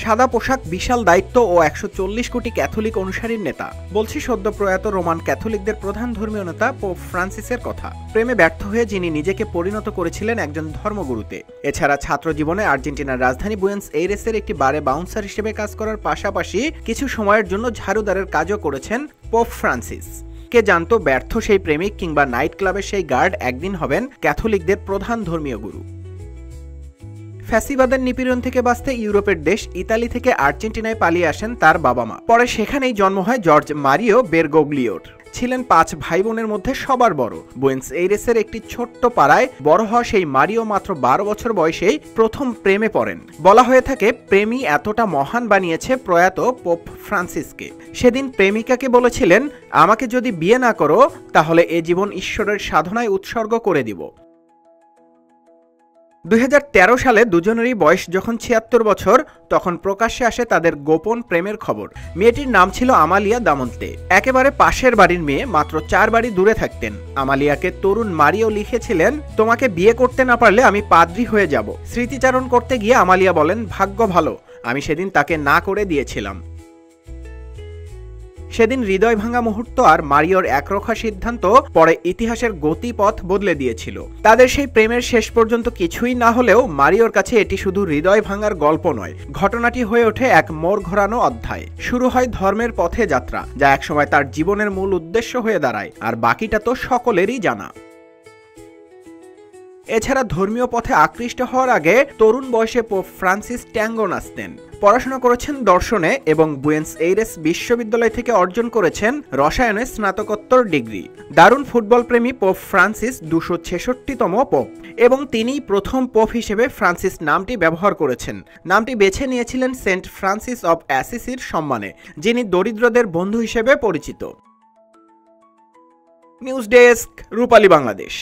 সাদা পোশাক, বিশাল দায়িত্ব ও ১৪০ কোটি ক্যাথলিক অনুসারীর নেতা। বলছি সদ্য প্রয়াত রোমান ক্যাথলিকদের প্রধান ধর্মীয় নেতা পোপ ফ্রান্সিসের কথা। প্রেমে ব্যর্থ হয়ে যিনি নিজেকে পরিণত করেছিলেন একজন ধর্মগুরুতে। এছাড়া ছাত্র জীবনে আর্জেন্টিনার রাজধানী বুয়েন্স এইরেসের একটি বারে বাউন্সার হিসেবে কাজ করার পাশাপাশি কিছু সময়ের জন্য ঝাড়ুদারের কাজও করেছেন পোপ ফ্রান্সিস। কে জানতো ব্যর্থ সেই প্রেমিক কিংবা নাইট ক্লাবের সেই গার্ড একদিন হবেন ক্যাথলিকদের প্রধান ধর্মীয় গুরু। ফ্যাসিবাদের নিপীড়ন থেকে বাঁচতে ইউরোপের দেশ ইতালি থেকে আর্জেন্টিনায় পালিয়ে আসেন তার বাবা মা। পরে সেখানেই জন্ম হয় জর্জ মারিও বেরগোগ্লিওর। ছিলেন ৫ ভাই বোনের মধ্যে সবার বড়। বুয়েন্স এইরেসের একটি ছোট্ট পাড়ায় বড় হওয়া সেই মারিও মাত্র ১২ বছর বয়সেই প্রথম প্রেমে পড়েন। বলা হয়ে থাকে প্রেমই এতটা মহান বানিয়েছে প্রয়াত পোপ ফ্রান্সিসকে। সেদিন প্রেমিকাকে বলেছিলেন, আমাকে যদি বিয়ে না করো তাহলে এ জীবন ঈশ্বরের সাধনায় উৎসর্গ করে দিব। ২০১৩ সালে দুজনেরই বয়স যখন ৭৬ বছর, তখন প্রকাশ্যে আসে তাদের গোপন প্রেমের খবর। মেয়েটির নাম ছিল আমালিয়া দামন্তে। একেবারে পাশের বাড়ির মেয়ে, মাত্র ৪ বাড়ি দূরে থাকতেন। আমালিয়াকে তরুণ মারিও লিখেছিলেন, তোমাকে বিয়ে করতে না পারলে আমি পাদ্রী হয়ে যাব। স্মৃতিচারণ করতে গিয়ে আমালিয়া বলেন, ভাগ্য ভালো, আমি সেদিন তাকে না করে দিয়েছিলাম। সেদিন হৃদয় ভাঙা মুহূর্ত আর মারিওর একরোখা সিদ্ধান্ত পরে ইতিহাসের গতিপথ বদলে দিয়েছিল। তাদের সেই প্রেমের শেষ পর্যন্ত কিছুই না হলেও মারিওর কাছে এটি শুধু হৃদয় ভাঙার গল্প নয়, ঘটনাটি হয়ে ওঠে এক মোড় ঘোরানো অধ্যায়। শুরু হয় ধর্মের পথে যাত্রা, যা একসময় তার জীবনের মূল উদ্দেশ্য হয়ে দাঁড়ায়, আর বাকিটা তো সকলেরই জানা। এছাড়া ধর্মীয় পথে আকৃষ্ট হওয়ার আগে তরুণ বয়সে পোপ ফ্রান্সিস ট্যাঙ্গো নাচতেন। পড়াশোনা করেছেন দর্শনে এবং বুয়েন্স এইরেস বিশ্ববিদ্যালয় থেকে অর্জন করেছেন রসায়নে স্নাতকোত্তর ডিগ্রি। দারুণ ফুটবল প্রেমী পোপ ফ্রান্সিস ২৬৬তম পোপ এবং তিনিই প্রথম পোপ হিসেবে ফ্রান্সিস নামটি ব্যবহার করেছেন। নামটি বেছে নিয়েছিলেন সেন্ট ফ্রান্সিস অব অ্যাসিসির সম্মানে, যিনি দরিদ্রদের বন্ধু হিসেবে পরিচিত। নিউজ ডেস্ক, রূপালী বাংলাদেশ।